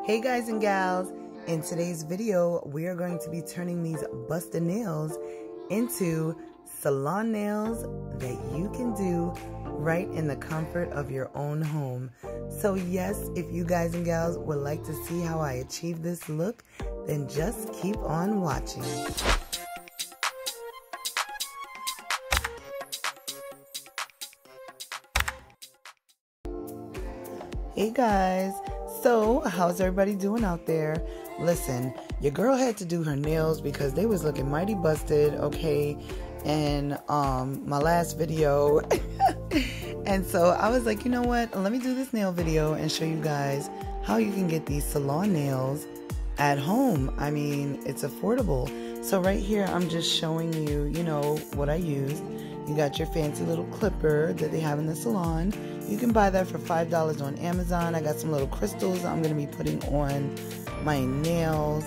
Hey guys and gals, in today's video we are going to be turning these busted nails into salon nails that you can do right in the comfort of your own home. So yes, if you guys and gals would like to see how I achieve this look, then just keep on watching. Hey guys, so how's everybody doing out there? Listen, your girl had to do her nails because they was looking mighty busted, okay, in my last video. And so I was like, you know what, let me do this nail video and show you guys how you can get these salon nails at home. I mean, it's affordable. So right here I'm just showing you, you know, what I used. You got your fancy little clipper that they have in the salon. You can buy that for $5 on Amazon. I got some little crystals I'm going to be putting on my nails.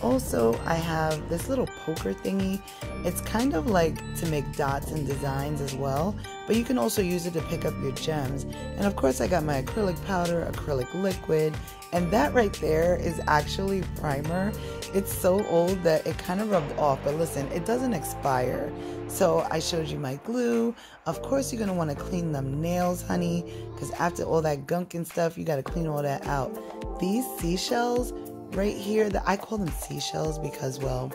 Also, I have this little poker thingy. It's kind of like to make dots and designs as well, but you can also use it to pick up your gems. And of course, I got my acrylic powder, acrylic liquid, and that right there is actually primer. It's so old that it kind of rubbed off, but listen, it doesn't expire. So I showed you my glue. Of course, you're going to want to clean them nails, honey, because after all that gunk and stuff, you got to clean all that out. These seashells right here, I call them seashells because, well,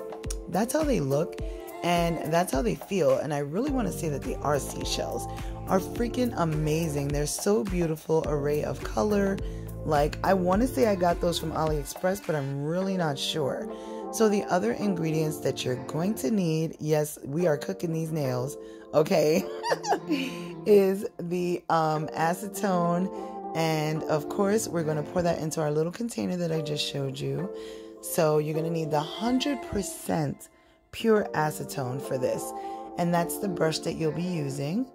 that's how they look and that's how they feel. And I really want to say that they are seashells. Are freaking amazing. They're so beautiful, array of color. Like, I want to say I got those from AliExpress, but I'm really not sure. So the other ingredients that you're going to need, yes, we are cooking these nails, okay, is the acetone. And of course, we're going to pour that into our little container that I just showed you. So you're going to need the 100% pure acetone for this. And that's the brush that you'll be using.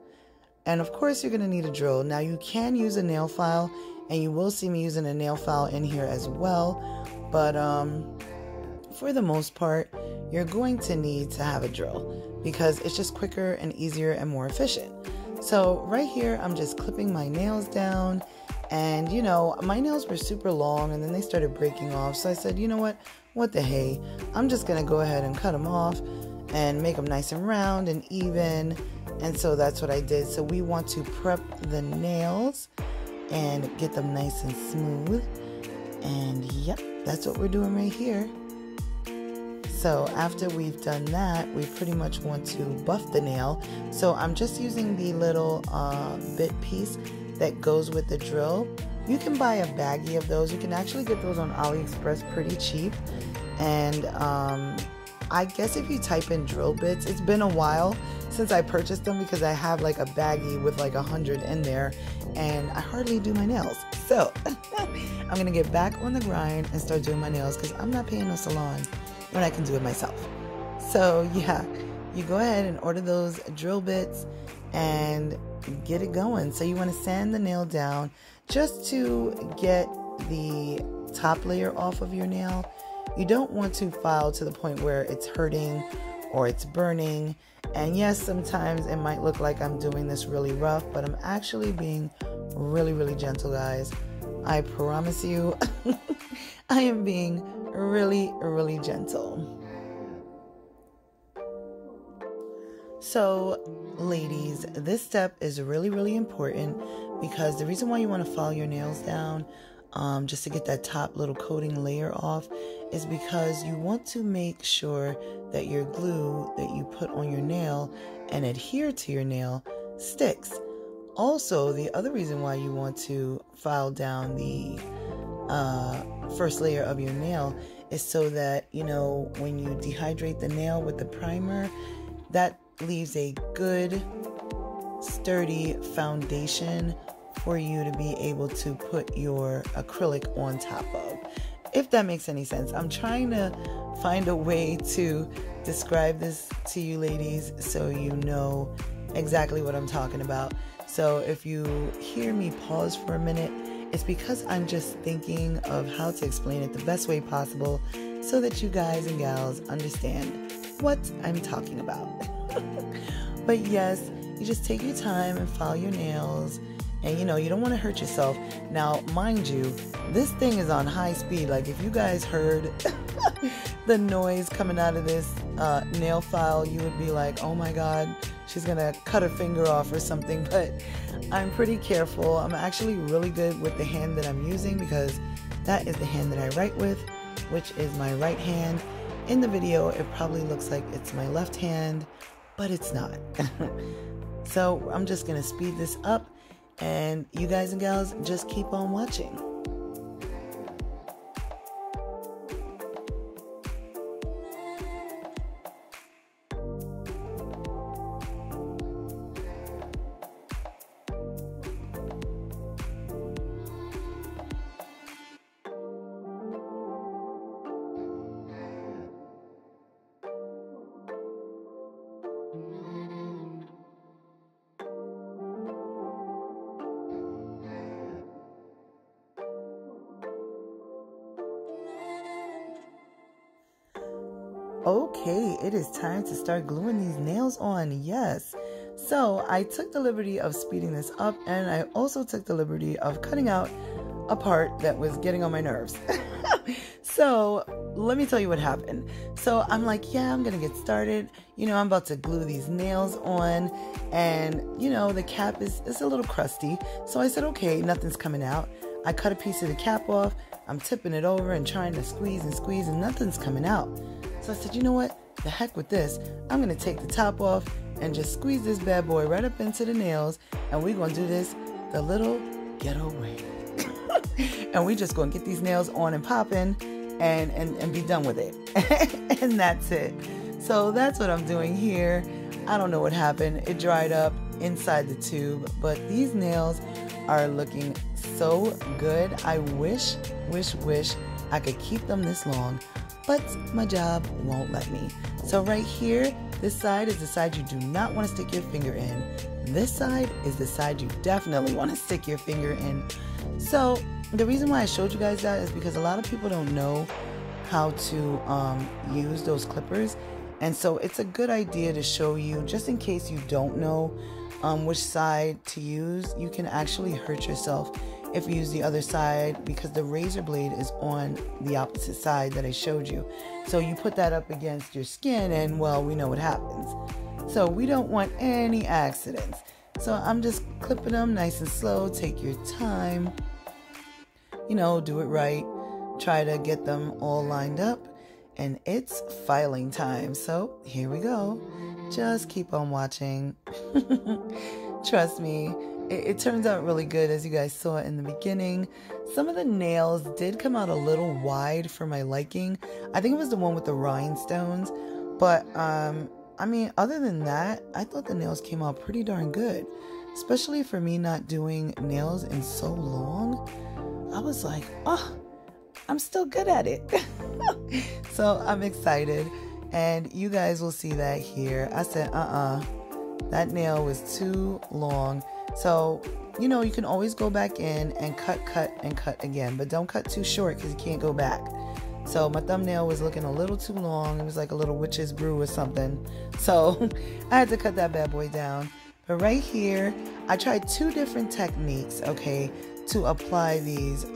And of course, you're going to need a drill. Now, you can use a nail file, and you will see me using a nail file in here as well. But for the most part, you're going to need to have a drill because it's just quicker and easier and more efficient. So right here, I'm just clipping my nails down. And, you know, my nails were super long and then they started breaking off. So I said, you know what the hey, I'm just going to go ahead and cut them off and make them nice and round and even. And so that's what I did. So we want to prep the nails and get them nice and smooth. And yep, that's what we're doing right here. So after we've done that, we pretty much want to buff the nail. So I'm just using the little bit piece that goes with the drill. You can buy a baggie of those. You can actually get those on AliExpress pretty cheap. And I guess if you type in drill bits, it's been a while since I purchased them because I have like a baggie with like 100 in there and I hardly do my nails. So I'm gonna get back on the grind and start doing my nails because I'm not paying no salon when I can do it myself. So yeah, you go ahead and order those drill bits and get it going. So you want to sand the nail down just to get the top layer off of your nail. You don't want to file to the point where it's hurting or it's burning. And yes, sometimes it might look like I'm doing this really rough, but I'm actually being really, really gentle, guys. I promise you, I am being really, really gentle. So, ladies, this step is really, really important because the reason why you want to file your nails down, just to get that top little coating layer off, is because you want to make sure that your glue that you put on your nail and adhere to your nail sticks. Also, the other reason why you want to file down the first layer of your nail is so that, you know, when you dehydrate the nail with the primer, that leaves a good, sturdy foundation for you to be able to put your acrylic on top of. If that makes any sense. I'm trying to find a way to describe this to you ladies so you know exactly what I'm talking about. So if you hear me pause for a minute, it's because I'm just thinking of how to explain it the best way possible so that you guys and gals understand what I'm talking about. But yes, you just take your time and file your nails And you know, you don't want to hurt yourself. Now, mind you, this thing is on high speed. Like if you guys heard the noise coming out of this nail file, you would be like, oh my God, she's gonna cut her finger off or something. But I'm pretty careful. I'm actually really good with the hand that I'm using because that is the hand that I write with, which is my right hand. In the video, it probably looks like it's my left hand, but it's not. So I'm just gonna speed this up, and you guys and gals just keep on watching. Okay, it is time to start gluing these nails on, yes. So I took the liberty of speeding this up, and I also took the liberty of cutting out a part that was getting on my nerves. So let me tell you what happened. So I'm like, yeah, I'm gonna get started. You know, I'm about to glue these nails on, and you know, the cap is a little crusty. So I said, okay, nothing's coming out. I cut a piece of the cap off. I'm tipping it over and trying to squeeze and nothing's coming out. So I said, you know what? The heck with this. I'm going to take the top off and just squeeze this bad boy right up into the nails. And we're going to do this the little ghetto way. And we just going to get these nails on and popping and be done with it. And that's it. So that's what I'm doing here. I don't know what happened. It dried up inside the tube. But these nails are looking so good. I wish I could keep them this long. But my job won't let me. So right here, this side is the side you do not want to stick your finger in. This side is the side you definitely want to stick your finger in. So the reason why I showed you guys that is because a lot of people don't know how to use those clippers. And so it's a good idea to show you, just in case you don't know which side to use. You can actually hurt yourself if you use the other side, because the razor blade is on the opposite side that I showed you. So you put that up against your skin and, well, we know what happens. So we don't want any accidents. So I'm just clipping them nice and slow. Take your time. You know, do it right. Try to get them all lined up. And it's filing time. So here we go. Just keep on watching. Trust me. It turns out really good, as you guys saw in the beginning. Some of the nails did come out a little wide for my liking. I think it was the one with the rhinestones. But, I mean, other than that, I thought the nails came out pretty darn good. Especially for me not doing nails in so long. I was like, oh, I'm still good at it. So I'm excited. And you guys will see that here. I said, that nail was too long. So, you know, you can always go back in and cut again, but don't cut too short because you can't go back. So my thumbnail was looking a little too long. It was like a little witch's brew or something. So I had to cut that bad boy down. But right here, I tried two different techniques, okay, to apply these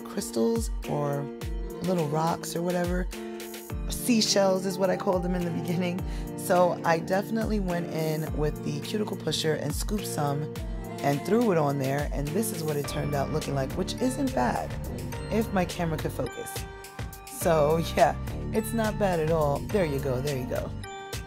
crystals or little rocks or whatever. Seashells is what I called them in the beginning. So I definitely went in with the cuticle pusher and scooped some and threw it on there, and this is what it turned out looking like, which isn't bad if my camera could focus. So yeah, it's not bad at all. There you go, there you go.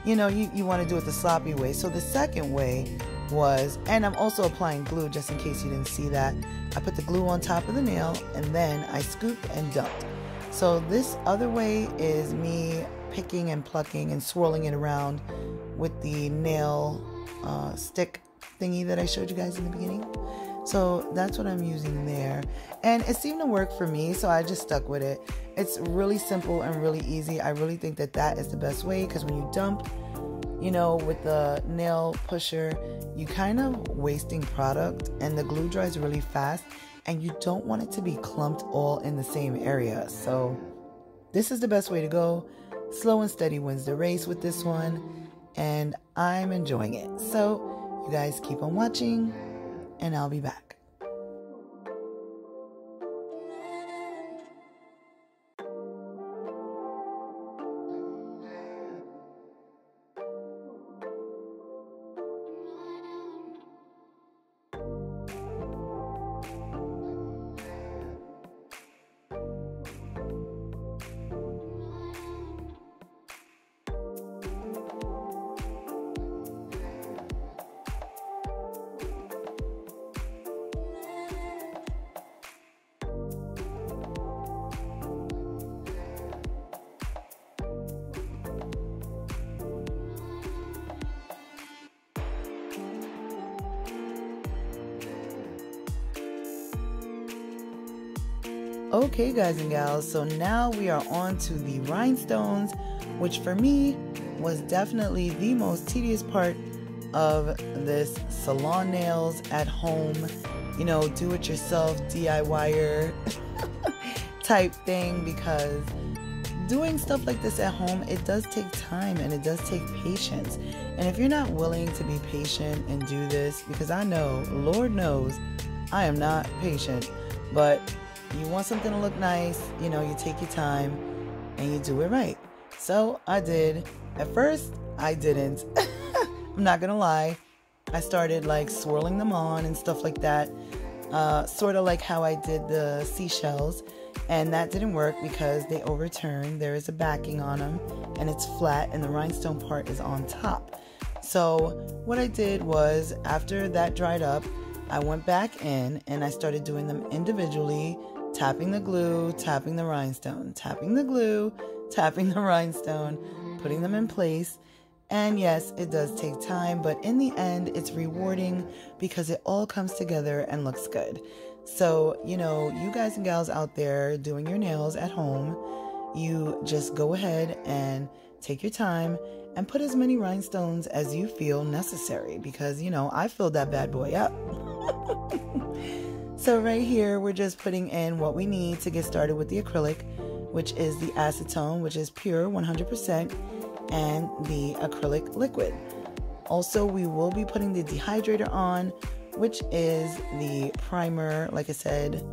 You know, you want to do it the sloppy way. So the second way was, and I'm also applying glue just in case you didn't see that, I put the glue on top of the nail and then I scooped and dumped. So this other way is me picking and plucking and swirling it around with the nail stick thingy that I showed you guys in the beginning. So that's what I'm using there. And it seemed to work for me, so I just stuck with it. It's really simple and really easy. I really think that that is the best way, because when you dump, you know, with the nail pusher, you kind of wasting product, and the glue dries really fast, and you don't want it to be clumped all in the same area. So this is the best way to go. Slow and steady wins the race with this one, and I'm enjoying it. So you guys keep on watching, and I'll be back. Okay, guys and gals, so now we are on to the rhinestones, which for me was definitely the most tedious part of this salon nails at home, you know, do it yourself DIYer type thing, because doing stuff like this at home, it does take time and it does take patience. And if you're not willing to be patient and do this, because I know, Lord knows, I am not patient, but you want something to look nice, you know, you take your time and you do it right. So I did. At first, I didn't. I'm not gonna lie. I started like swirling them on and stuff like that. Sort of like how I did the seashells. And that didn't work because they overturned. There is a backing on them and it's flat and the rhinestone part is on top. So what I did was, after that dried up, I went back in and I started doing them individually, tapping the glue, tapping the rhinestone, tapping the glue, tapping the rhinestone, putting them in place. And yes, it does take time, but in the end, it's rewarding because it all comes together and looks good. So, you know, you guys and gals out there doing your nails at home, you just go ahead and take your time and put as many rhinestones as you feel necessary, because, you know, I filled that bad boy up. So right here, we're just putting in what we need to get started with the acrylic, which is the acetone, which is pure 100%, and the acrylic liquid. Also, we will be putting the dehydrator on, which is the primer. Like I said,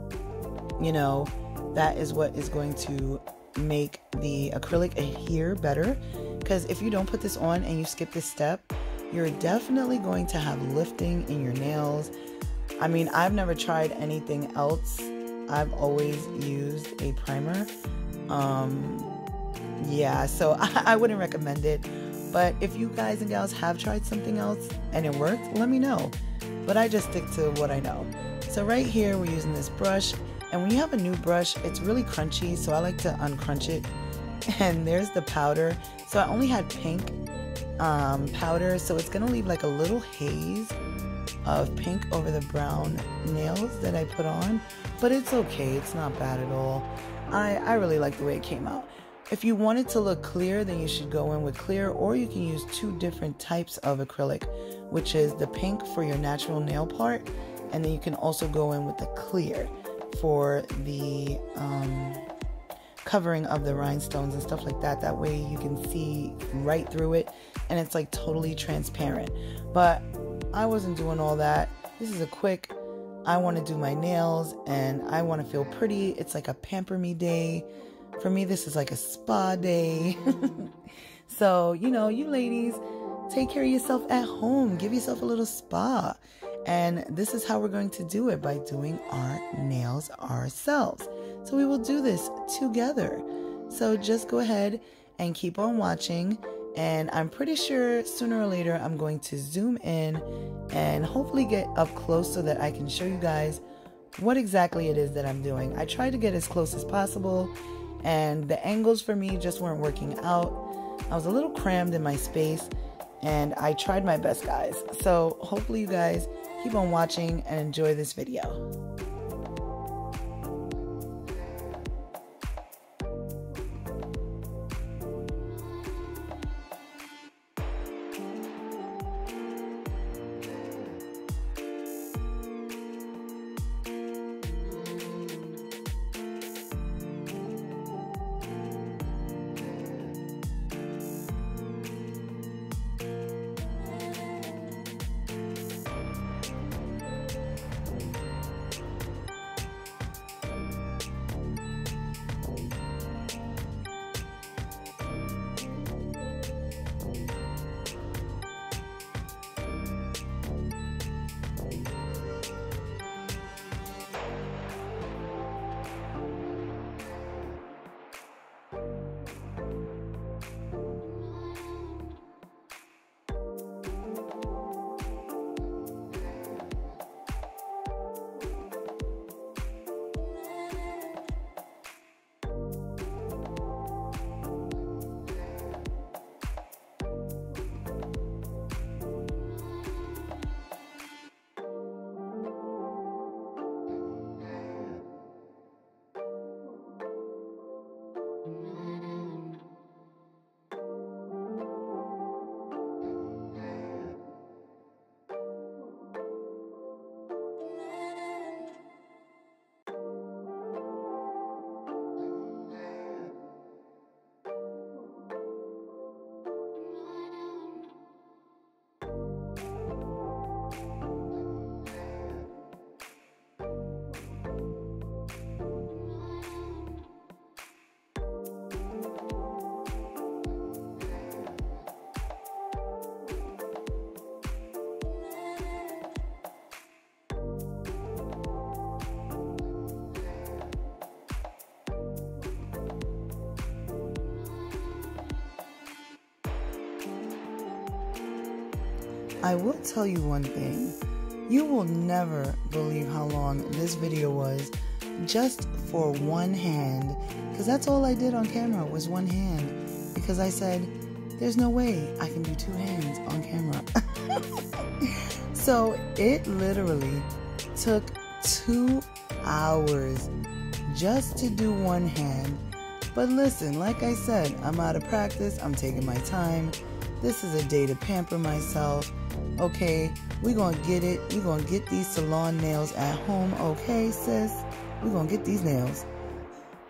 you know, that is what is going to make the acrylic adhere better, because if you don't put this on and you skip this step, you're definitely going to have lifting in your nails. I mean, I've never tried anything else. I've always used a primer. Yeah, so I wouldn't recommend it. But if you guys and gals have tried something else and it worked, let me know. But I just stick to what I know. So right here, we're using this brush. And when you have a new brush, it's really crunchy, so I like to uncrunch it. And there's the powder. So I only had pink powder, so it's gonna leave like a little haze of pink over the brown nails that I put on, but it's okay, it's not bad at all. I really like the way it came out. If you want it to look clear, then you should go in with clear, or you can use two different types of acrylic, which is the pink for your natural nail part, and then you can also go in with the clear for the covering of the rhinestones and stuff like that. That way you can see right through it and it's like totally transparent. But I wasn't doing all that. This is a quick, I want to do my nails and I want to feel pretty. It's like a pamper me day. For me, this is like a spa day. So, you know, you ladies, take care of yourself at home. Give yourself a little spa. And this is how we're going to do it, by doing our nails ourselves. So we will do this together. So just go ahead and keep on watching. And I'm pretty sure sooner or later I'm going to zoom in and hopefully get up close so that I can show you guys what exactly it is that I'm doing. I tried to get as close as possible, and the angles for me just weren't working out. I was a little crammed in my space, and I tried my best, guys. So hopefully you guys keep on watching and enjoy this video. I will tell you one thing. You will never believe how long this video was just for one hand, because that's all I did on camera was one hand, because I said there's no way I can do two hands on camera. So it literally took 2 hours just to do one hand. But listen, like I said, I'm out of practice. I'm taking my time. This is a day to pamper myself. Okay, we're gonna get it. We're gonna get these salon nails at home. Okay, sis, we're gonna get these nails.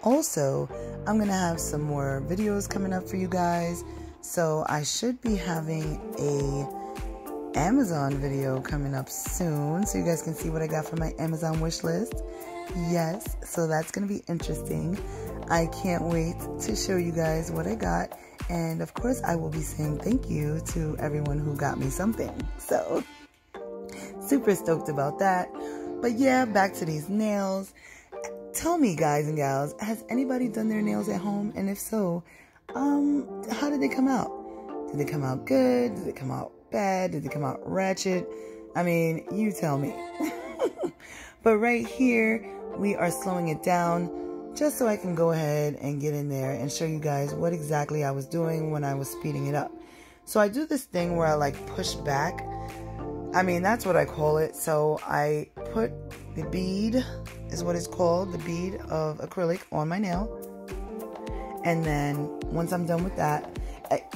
Also, I'm gonna have some more videos coming up for you guys. So I should be having a Amazon video coming up soon, so you guys can see what I got for my Amazon wish list. Yes, so that's gonna be interesting. I can't wait to show you guys what I got. And of course, I will be saying thank you to everyone who got me something. So, super stoked about that. But yeah, back to these nails. Tell me, guys and gals, has anybody done their nails at home? And if so, how did they come out? Did they come out good? Did they come out bad? Did they come out ratchet? I mean, you tell me. But right here, we are slowing it down, just so I can go ahead and get in there and show you guys what exactly I was doing when I was speeding it up. So I do this thing where I like push back. I mean, that's what I call it. So I put the bead, is what it's called, the bead of acrylic on my nail. And then once I'm done with that,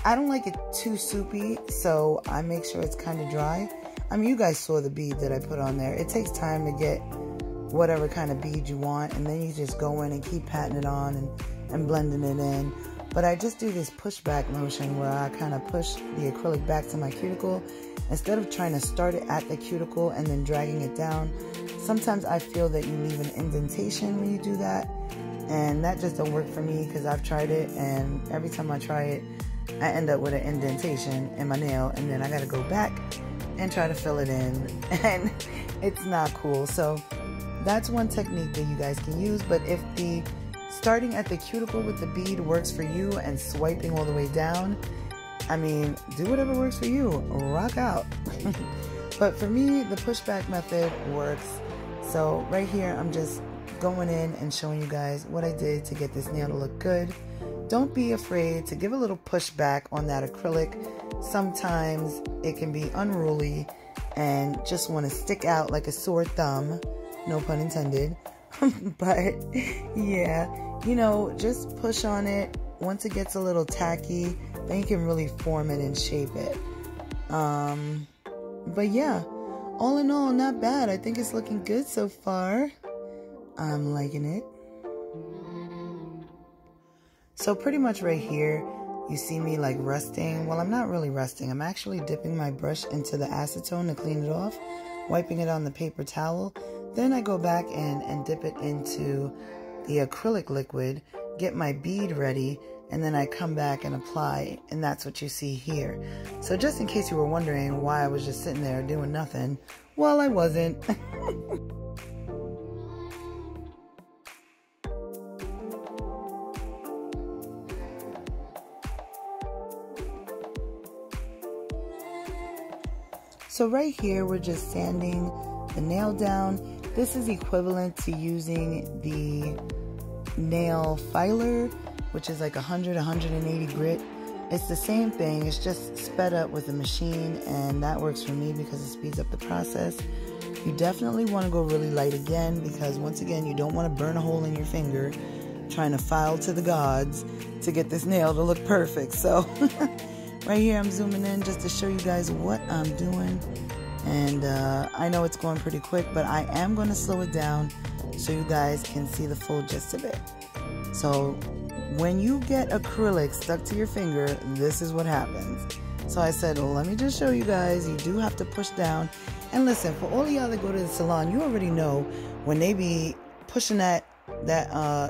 I don't like it too soupy, so I make sure it's kind of dry. I mean, you guys saw the bead that I put on there. It takes time to get whatever kind of bead you want, and then you just go in and keep patting it on and blending it in. But I just do this pushback motion where I kind of push the acrylic back to my cuticle instead of trying to start it at the cuticle and then dragging it down. Sometimes I feel that you leave an indentation when you do that, and that just don't work for me because I've tried it, and every time I try it I end up with an indentation in my nail, and then I got to go back and try to fill it in, and it's not cool. So that's one technique that you guys can use. But if the starting at the cuticle with the bead works for you and swiping all the way down, I mean, do whatever works for you. Rock out. But for me, the pushback method works. So right here, I'm just going in and showing you guys what I did to get this nail to look good. Don't be afraid to give a little pushback on that acrylic. Sometimes it can be unruly and just want to stick out like a sore thumb. No pun intended. But yeah, you know, just push on it. Once it gets a little tacky, then you can really form it and shape it. But yeah, all in all, not bad. I think it's looking good so far. I'm liking it. So pretty much right here, you see me like resting. Well, I'm not really resting. I'm actually dipping my brush into the acetone to clean it off, wiping it on the paper towel. Then I go back and dip it into the acrylic liquid, get my bead ready, and then I come back and apply, and that's what you see here. So just in case you were wondering why I was just sitting there doing nothing, well, I wasn't. So right here, we're just sanding the nail down. This is equivalent to using the nail filer, which is like 180 grit. It's the same thing, it's just sped up with the machine, and that works for me because it speeds up the process. You definitely want to go really light again, because once again, you don't want to burn a hole in your finger trying to file to the gods to get this nail to look perfect. So right here, I'm zooming in just to show you guys what I'm doing. And I know it's going pretty quick, but I am going to slow it down so you guys can see the full gist of it. So when you get acrylic stuck to your finger, this is what happens. So I said, well, let me just show you guys. You do have to push down. And listen, for all of y'all that go to the salon, you already know when they be pushing that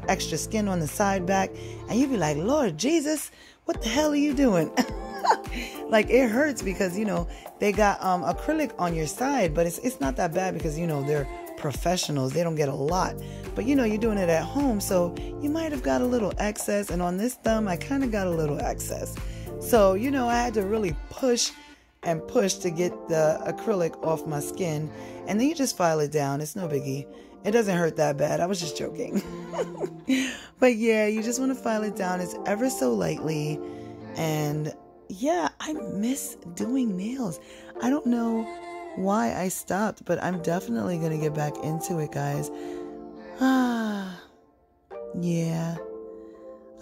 extra skin on the side back, and you be like, Lord Jesus, what the hell are you doing? Like, it hurts because, you know, they got acrylic on your side, but it's not that bad because, you know, they're professionals. They don't get a lot. But, you know, you're doing it at home, so you might have got a little excess. And on this thumb, I kind of got a little excess. So, you know, I had to really push and push to get the acrylic off my skin, and then you just file it down. It's no biggie. It doesn't hurt that bad. I was just joking. But yeah, you just want to file it down. It's ever so lightly. And yeah, I miss doing nails. I don't know why I stopped, but I'm definitely going to get back into it, guys. Yeah,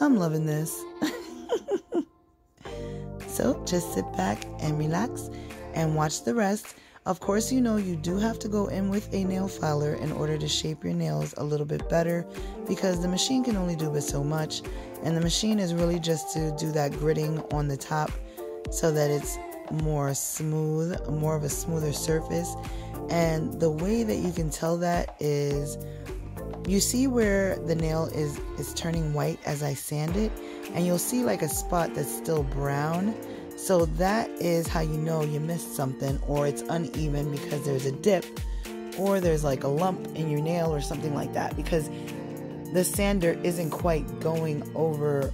I'm loving this. So just sit back and relax and watch the rest. Of course, you know you do have to go in with a nail filer in order to shape your nails a little bit better, because the machine can only do but so much, and the machine is really just to do that gritting on the top so that it's more smooth, more of a smoother surface. And the way that you can tell that is, you see where the nail is turning white as I sand it, and you'll see like a spot that's still brown. So that is how you know you missed something, or it's uneven because there's a dip, or there's like a lump in your nail or something like that, because the sander isn't quite going over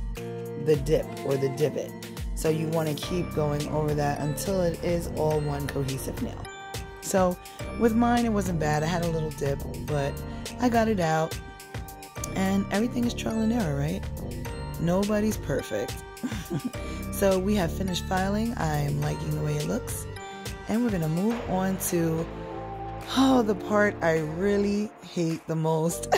the dip or the divot. So you want to keep going over that until it is all one cohesive nail. So with mine, it wasn't bad. I had a little dip, but I got it out, and everything is trial and error, right? Nobody's perfect. So we have finished filing. I'm liking the way it looks, and we're gonna move on to the part I really hate the most.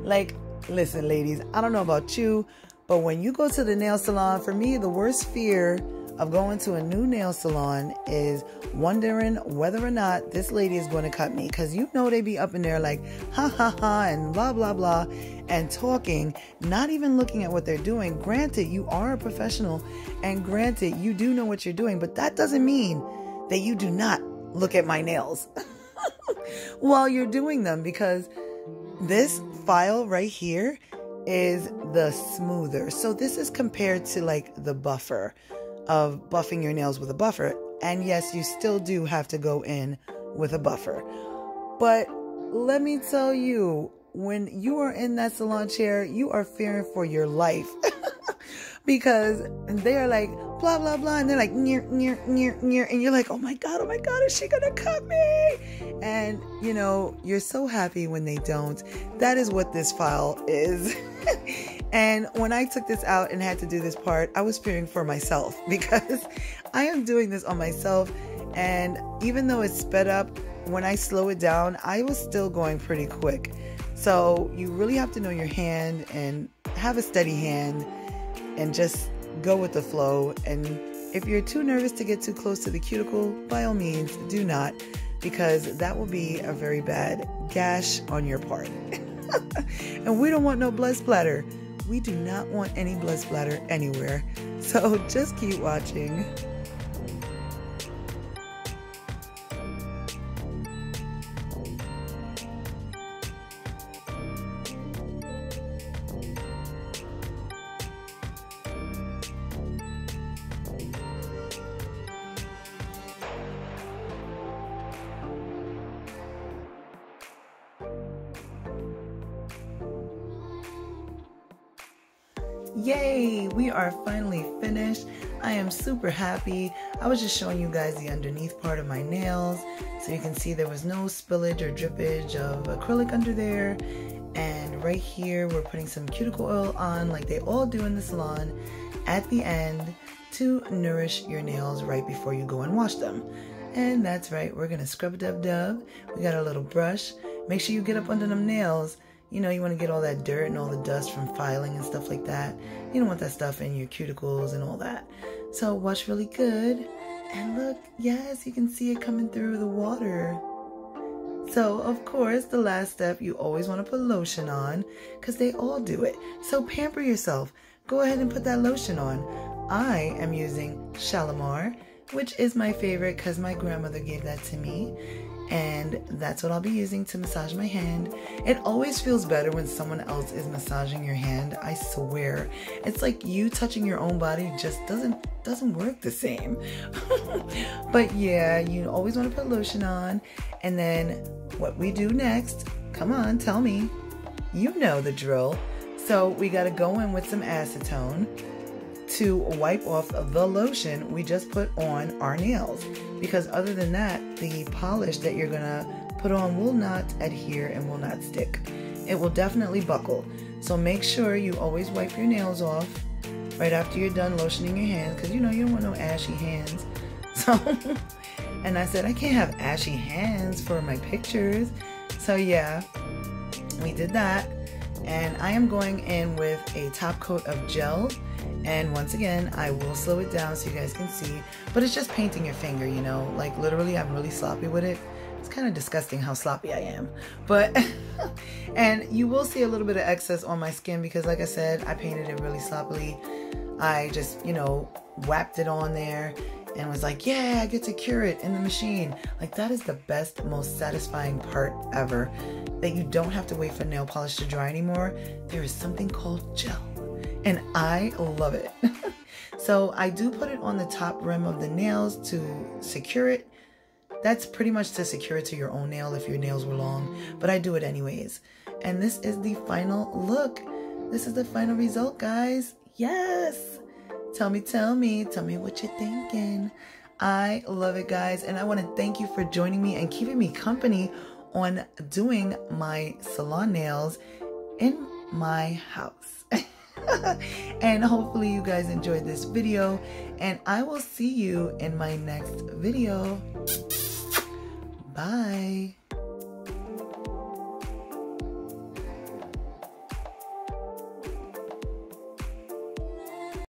Like, listen, ladies, I don't know about you, but when you go to the nail salon, for me, the worst fear of going to a new nail salon is wondering whether or not this lady is going to cut me, because you know they be up in there like ha ha ha and blah blah blah and talking, not even looking at what they're doing. Granted, you are a professional, and granted, you do know what you're doing, but that doesn't mean that you do not look at my nails while you're doing them, because this file right here is the smoother. So this is compared to like the buffer of buffing your nails with a buffer. And yes, you still do have to go in with a buffer. But let me tell you, when you are in that salon chair, you are fearing for your life. Because they are like, blah, blah, blah. And they're like, near, near, near, near. And you're like, oh my God, is she gonna cut me? And, you know, you're so happy when they don't. That is what this file is. And when I took this out and had to do this part, I was fearing for myself, because I am doing this on myself. And even though it's sped up, when I slow it down, I was still going pretty quick. So you really have to know your hand and have a steady hand and just go with the flow. And if you're too nervous to get too close to the cuticle, by all means, do not, because that will be a very bad gash on your part. And we don't want no blood splatter. We do not want any blood splatter anywhere. So just keep watching. Yay, we are finally finished. I am super happy. I was just showing you guys the underneath part of my nails, so you can see there was no spillage or drippage of acrylic under there. And right here, we're putting some cuticle oil on like they all do in the salon at the end to nourish your nails right before you go and wash them. And that's right, we're gonna scrub dub dub. We got our little brush. Make sure you get up under them nails. You know, you want to get all that dirt and all the dust from filing and stuff like that. You don't want that stuff in your cuticles and all that. So wash really good. And look, yes, you can see it coming through the water. So, of course, the last step, you always want to put lotion on, because they all do it. So pamper yourself. Go ahead and put that lotion on. I am using Shalimar, which is my favorite because my grandmother gave that to me. And that's what I'll be using to massage my hand. It always feels better when someone else is massaging your hand. I swear. It's like you touching your own body just doesn't work the same. But yeah, you always want to put lotion on. And then what we do next, come on, tell me. You know the drill. So we got to go in with some acetone. to wipe off the lotion we just put on our nails, because other than that, the polish that you're gonna put on will not adhere and will not stick. It will definitely buckle. So make sure you always wipe your nails off right after you're done lotioning your hands, because you know you don't want no ashy hands. So, and I said I can't have ashy hands for my pictures. So yeah, we did that. And I am going in with a top coat of gel. And once again, I will slow it down so you guys can see. But it's just painting your finger, you know. Like literally, I'm really sloppy with it. It's kind of disgusting how sloppy I am. But, and you will see a little bit of excess on my skin because like I said, I painted it really sloppily. I just, you know, whapped it on there and was like, yeah, I get to cure it in the machine. Like that is the best, most satisfying part ever. That you don't have to wait for nail polish to dry anymore. There is something called gel and I love it. So I do put it on the top rim of the nails to secure it. That's pretty much to secure it to your own nail if your nails were long, but I do it anyways. And this is the final look. This is the final result, guys. Yes. Tell me what you're thinking. I love it, guys. And I want to thank you for joining me and keeping me company on doing my salon nails in my house. And hopefully you guys enjoyed this video, and I will see you in my next video. Bye.